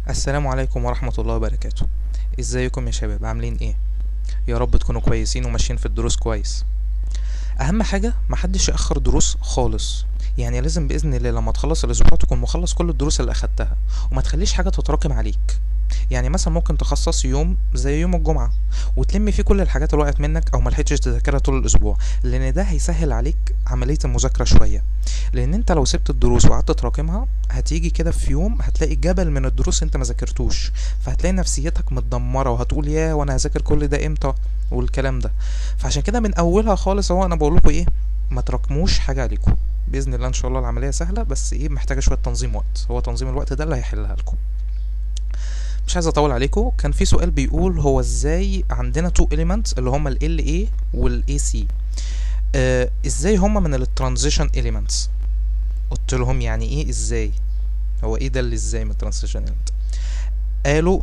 السلام عليكم ورحمة الله وبركاته. ازيكم يا شباب، عاملين ايه؟ يا رب تكونوا كويسين وماشيين في الدروس كويس. اهم حاجة محدش يأخر دروس خالص، يعني لازم بإذن الله لما تخلص الاسبوع تكون مخلص كل الدروس اللي اخدتها، وما تخليش حاجة تتراكم عليك. يعني مثلا ممكن تخصص يوم زي يوم الجمعة وتلم فيه كل الحاجات اللي وقعت منك او ملحقتش تذاكرها طول الاسبوع، لان ده هيسهل عليك عملية المذاكرة شوية. لان انت لو سبت الدروس وقعدت تراكمها هتيجي كده في يوم هتلاقي جبل من الدروس انت ما ذاكرتوش، فهتلاقي نفسيتك متدمرة وهتقول يا وانا هذاكر كل ده امتى والكلام ده. فعشان كده من اولها خالص اهو انا بقول لكم ايه، ما تراكموش حاجة عليكم. باذن الله ان شاء الله العملية سهلة، بس ايه محتاجة شوية تنظيم وقت، هو تنظيم الوقت ده اللي هيحلها لكم. مش عايز اطول عليكم. كان في سؤال بيقول هو ازاي عندنا تو elements اللي هما ال LA وال AC، ازاي هما من الترانزيشن elements؟ قلت لهم يعني ايه ازاي، هو ايه ده اللي ازاي من الترانزيشن element؟ قالوا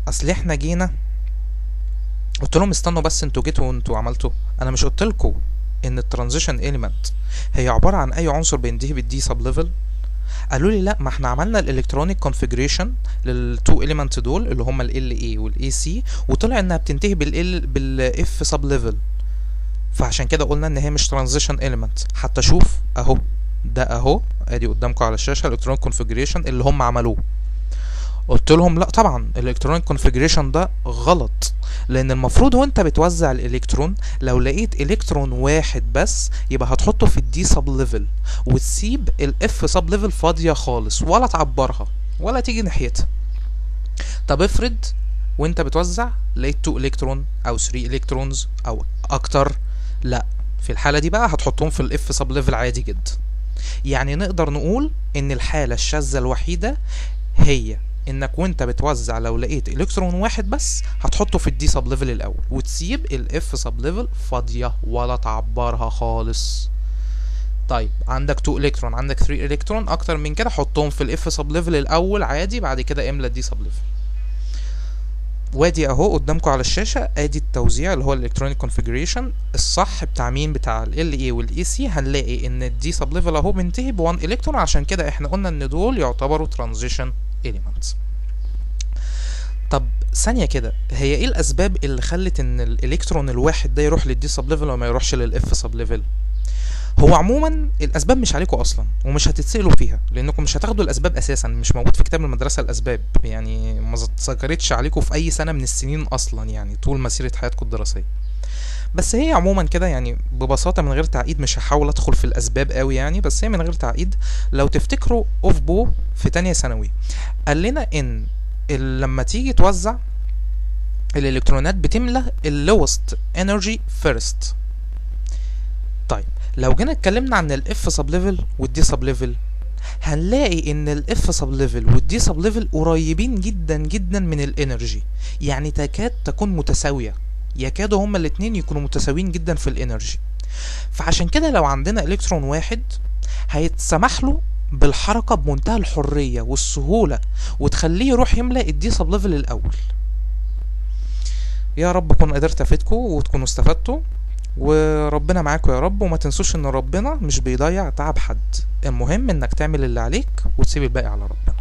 اصل احنا جينا. قلت لهم استنوا بس، انتوا جيتوا وانتوا عملتوا، انا مش قلت لكم ان الترانزيشن element هي عبارة عن اي عنصر بينتهي بالدي سب ليفل؟ قالوا لي لا، ما احنا عملنا الالكترونيك كونفيجريشن للتو اليمنت دول اللي هما ال LA وال AC، وطلع انها بتنتهي بالF سب ليفل، فعشان كده قلنا ان هي مش ترانزيشن اليمنت. حتى شوف اهو، ده اهو ادي قدامكم على الشاشه الالكترونيك كونفيجريشن اللي هم عملوه. قلت لهم لا طبعا الالكترونيك كونفيجريشن ده غلط، لان المفروض وانت بتوزع الالكترون لو لقيت الكترون واحد بس يبقى هتحطه في الدي سب ليفل وتسيب الاف سب ليفل فاضيه خالص، ولا تعبرها ولا تيجي ناحيتها. طب افرض وانت بتوزع لقيت 2 الكترون او 3 الكترونز او اكتر، لا في الحاله دي بقى هتحطهم في الاف سب ليفل عادي جدا. يعني نقدر نقول ان الحاله الشاذه الوحيده هي انك وانت بتوزع لو لقيت الكترون واحد بس هتحطه في الدي سب ليفل الاول وتسيب الاف سب ليفل فاضيه ولا تعبرها خالص. طيب عندك 2 الكترون، عندك 3 الكترون، اكتر من كده حطهم في الاف سب ليفل الاول عادي، بعد كده املى الدي سب ليفل. وادي اهو قدامكم على الشاشه ادي التوزيع اللي هو الالكترونيك كونفيجريشن الصح بتاع مين، بتاع ال LA وال AC. هنلاقي ان الدي سب ليفل اهو بينتهي ب 1 الكترون، عشان كده احنا قلنا ان دول يعتبروا ترانزيشن elements. طب ثانيه كده، هي ايه الاسباب اللي خلت ان الالكترون الواحد ده يروح للدي سب ليفل وما يروحش للاف سب ليفل؟ هو عموما الاسباب مش عليكم اصلا ومش هتتسالوا فيها، لانكم مش هتاخدوا الاسباب اساسا، مش موجود في كتاب المدرسه الاسباب، يعني ما اتذكرتش عليكم في اي سنه من السنين اصلا، يعني طول مسيره حياتكم الدراسيه. بس هي عموما كده يعني ببساطه من غير تعقيد، مش هحاول ادخل في الاسباب قوي يعني، بس هي من غير تعقيد. لو تفتكروا اوف بو في تانية ثانوي قال لنا ان لما تيجي توزع الالكترونات بتملى اللوست انرجي فيرست. طيب لو جينا اتكلمنا عن الاف سب ليفل والدي سب ليفل، هنلاقي ان الاف سب ليفل والدي سب ليفل قريبين جدا جدا من الانرجي، يعني تكاد تكون متساويه، يكادوا هما الاتنين يكونوا متساويين جدا في الانرجي. فعشان كده لو عندنا الكترون واحد هيتسمح له بالحركه بمنتهى الحريه والسهوله وتخليه يروح يملى الدي سب ليفل الاول. يا رب اكون قدرت افيدكم وتكونوا استفدتوا، وربنا معاكم يا رب. وما تنسوش ان ربنا مش بيضيع تعب حد، المهم انك تعمل اللي عليك وتسيب الباقي على ربنا.